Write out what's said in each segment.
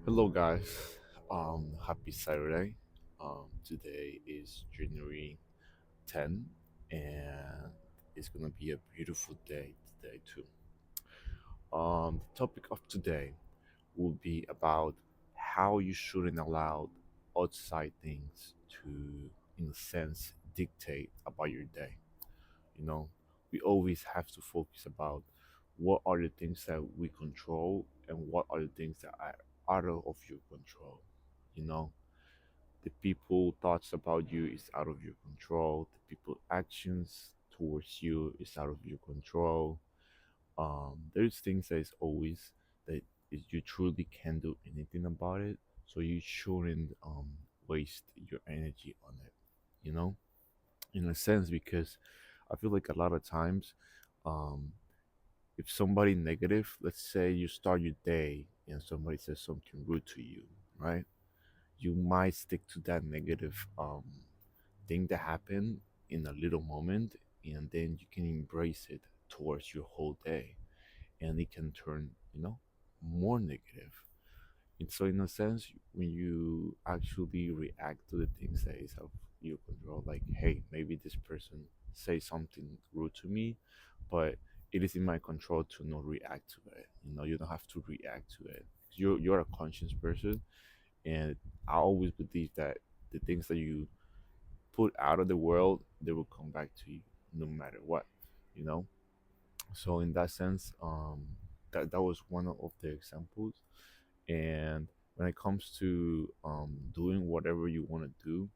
Hello, guys. Happy Saturday. Today is January 10th, and it's gonna be a beautiful day today too. The topic of today will be about how you shouldn't allow outside things to, in a sense, dictate about your day. You know, we always have to focus about what are the things that we control and what are the things that are out of your control. You know, the people thoughts about you is out of your control. The people actions towards you is out of your control. There's things that is always that is you truly can't do anything about it. So you shouldn't waste your energy on it. You know, in a sense, because I feel like a lot of times, um, if somebody negative, let's say you start your day and somebody says something rude to you, right? You might stick to that negative thing that happened in a little moment, and then you can embrace it towards your whole day, and it can turn, more negative. And so, in a sense, when you actually react to the things that is of your control, like, hey, maybe this person say something rude to me, but it is in my control to not react to it. You don't have to react to it. You're a conscious person, and I always believe that the things that you put out of the world, they will come back to you no matter what. You know. So in that sense, that was one of the examples. And when it comes to doing whatever you want to do,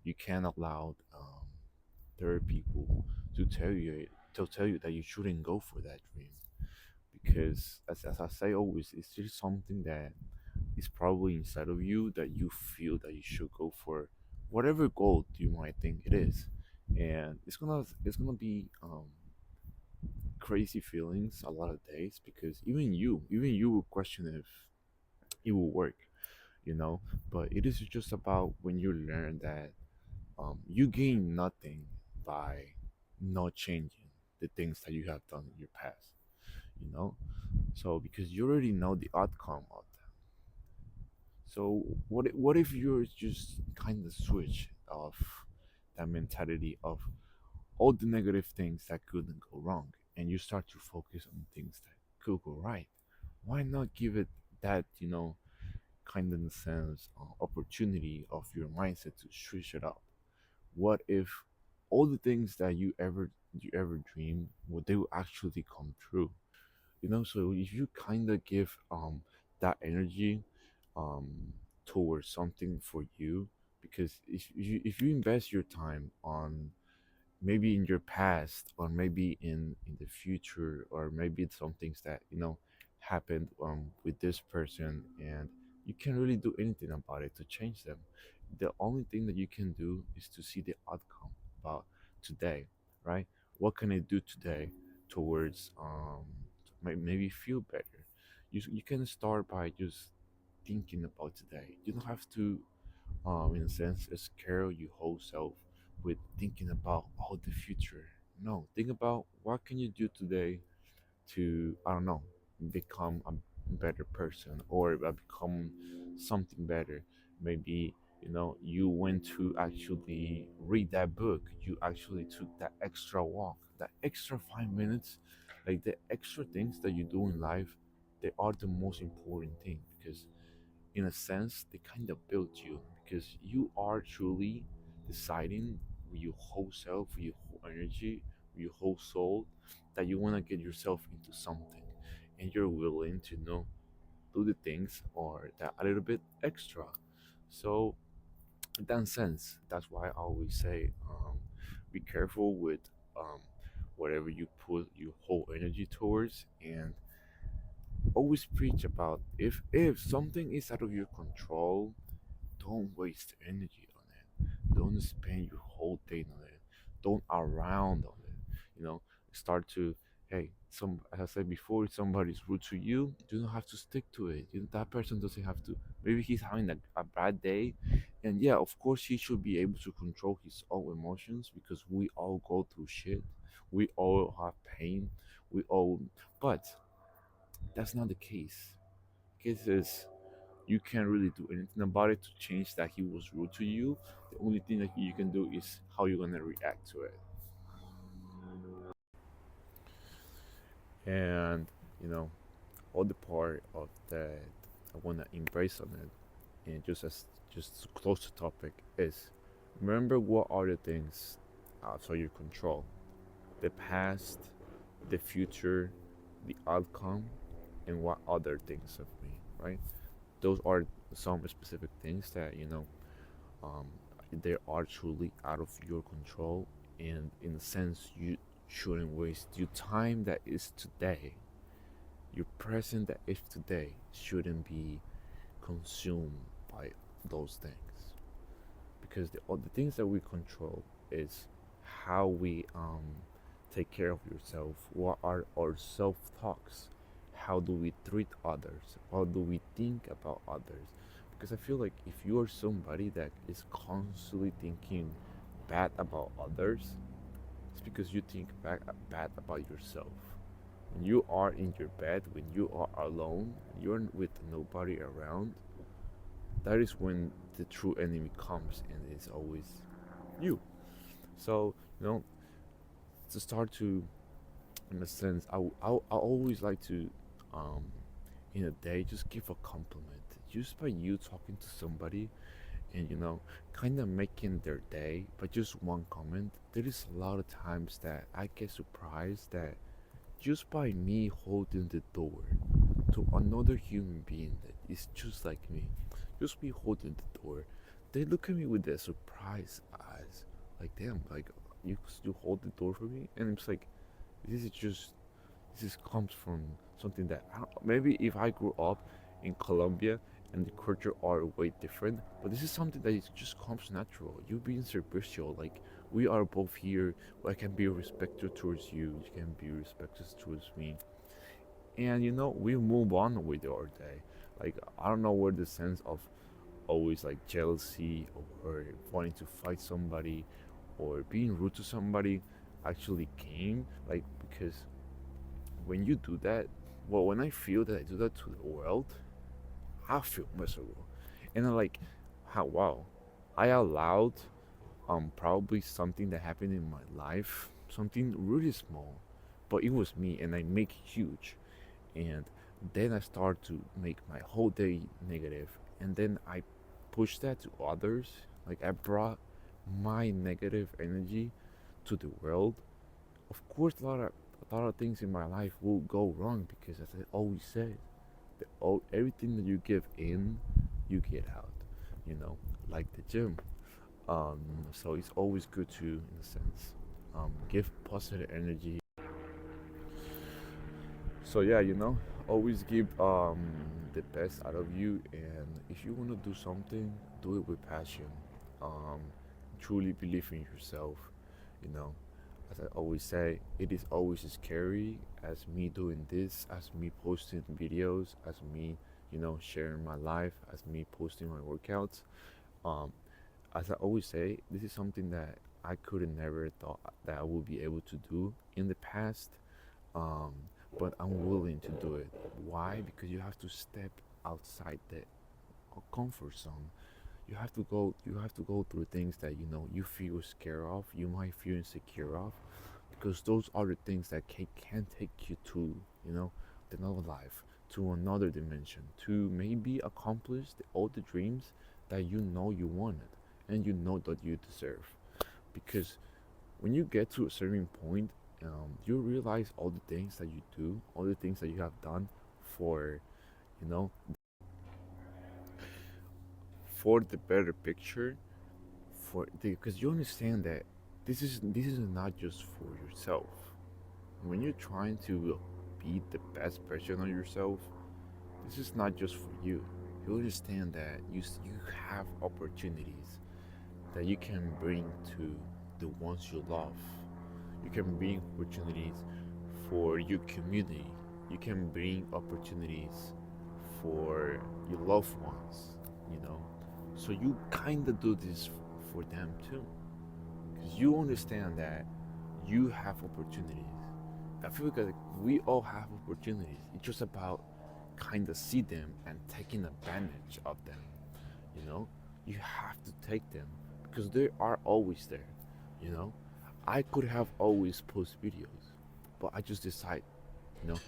you can't allow third people to tell you that you shouldn't go for that dream, because as I say always, it's just something that is probably inside of you that you feel that you should go for whatever goal you might think it is. And it's gonna be crazy feelings a lot of days, because even you will question if it will work, you know. But it is just about when you learn that you gain nothing by not changing the things that you have done in your past, you know. So because you already know the outcome of that. So what if you're just kind of switch of that mentality of all the negative things that couldn't go wrong, and you start to focus on things that could go right? Why not give it that, kind of in a sense, opportunity of your mindset to switch it up? What if all the things that you ever dream, would they will actually come true? So if you kind of give that energy um towards something for you, because if you invest your time on maybe in your past, or maybe in the future, or maybe it's some things that happened with this person, and you can't really do anything about it to change them. The only thing that you can do is to see the outcome about today, right? What can I do today towards maybe feel better? You can start by just thinking about today. You don't have to in a sense, scare your whole self with thinking about all the future. No, think about what can you do today to, I don't know, become a better person, or become something better. Maybe you went to actually read that book. You actually took that extra walk, that extra 5 minutes, like the extra things that you do in life. They are the most important thing, because in a sense they kind of build you, because you are truly deciding with your whole self, with your whole energy, with your whole soul, that you want to get yourself into something, and you're willing to do the things or that a little bit extra. So in that sense, that's why I always say, be careful with um, whatever you put your whole energy towards, and always preach about, if something is out of your control, don't waste energy on it. Don't spend your whole day on it. Don't around on it. Start to, hey, as I said before, if somebody's rude to you, you don't have to stick to it. That person doesn't have to. Maybe he's having a bad day, and yeah, of course he should be able to control his own emotions, because we all go through shit. We all have pain. We all, but that's not the case. guess is you can't really do anything about it to change that he was rude to you. The only thing that you can do is how you're gonna react to it. And you know, all the part of that I wanna embrace on it, and just to close the topic is remember what are the things outside your control: the past, the future, the outcome, and what other things of me, right? Those are some specific things that um, they are truly out of your control, and in a sense, you shouldn't waste your time that is today. Your present that is today shouldn't be consumed by those things, because all the things that we control is how we take care of yourself. What are our self talks? How do we treat others? How do we think about others? Because I feel like if you are somebody that is constantly thinking bad about others, it's because you think bad about yourself. When you are in your bed, when you are alone, you're with nobody around, that is when the true enemy comes, and it's always you. So, you know, to start to, in a sense, I always like to, um, in a day, just give a compliment. Just by you talking to somebody and, kind of making their day, but just one comment, there is a lot of times that I get surprised that just by me holding the door to another human being that is just like me, just me holding the door, they look at me with their surprised eyes, like damn, like you hold the door for me, and it's like this is just this is comes from something that maybe if I grew up in Colombia and the culture are way different, but this is something that is just comes natural. You being servicial, like we are both here. I can be respectful towards you. You can be respectful towards me, and we move on with our day. Like I don't know where the sense of always like jealousy or wanting to fight somebody or being rude to somebody actually came, like because when you do that, well, when I feel that I do that to the world, I feel miserable. And I'm like, how, wow, I allowed probably something that happened in my life, something really small, but it was me, and I make huge. And then I start to make my whole day negative, and then I push that to others. Like I brought my negative energy to the world. Of course, a lot of things in my life will go wrong because, as I always say, everything that you give in, you get out. Like the gym. Um, so it's always good to, in a sense, give positive energy. So yeah, always give the best out of you, and if you want to do something, do it with passion. Um, Truly believe in yourself. You know, as I always say, it is always as scary as me doing this, as me posting videos, as me, sharing my life, as me posting my workouts. Um, as I always say, this is something that I could have never thought that I would be able to do in the past, um, but I'm willing to do it. Why? Because you have to step outside the comfort zone. You have to go through things that you feel scared of, you might feel insecure of, because those are the things that can take you to another life, to another dimension, to maybe accomplish all the dreams that you wanted and that you deserve. Because when you get to a certain point, you realize all the things that you do, all the things that you have done for, you know, for the better picture, because you understand that this is not just for yourself. When you're trying to be the best version of yourself, this is not just for you. You understand that you have opportunities that you can bring to the ones you love. You can bring opportunities for your community. You can bring opportunities for your loved ones, you know. So you kind of do this for them too, because you understand that you have opportunities. I feel like we all have opportunities. It's just about kind of see them and taking advantage of them. You know, you have to take them because they are always there. You know, I could have always post videos, but I just decide, you know,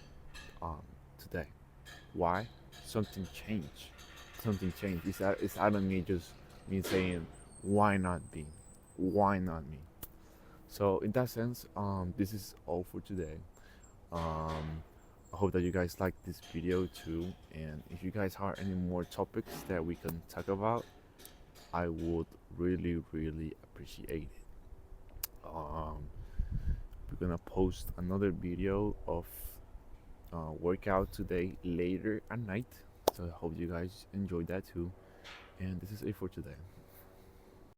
um, today. Why? Something changed. Something changed. It's out of me just me saying, why not me? Why not me? So in that sense, this is all for today. Um, I hope that you guys like this video too. And if you guys have any more topics that we can talk about, I would really, really appreciate it. Um, we're gonna post another video of workout today later at night. So I hope you guys enjoyed that too. And this is it for today.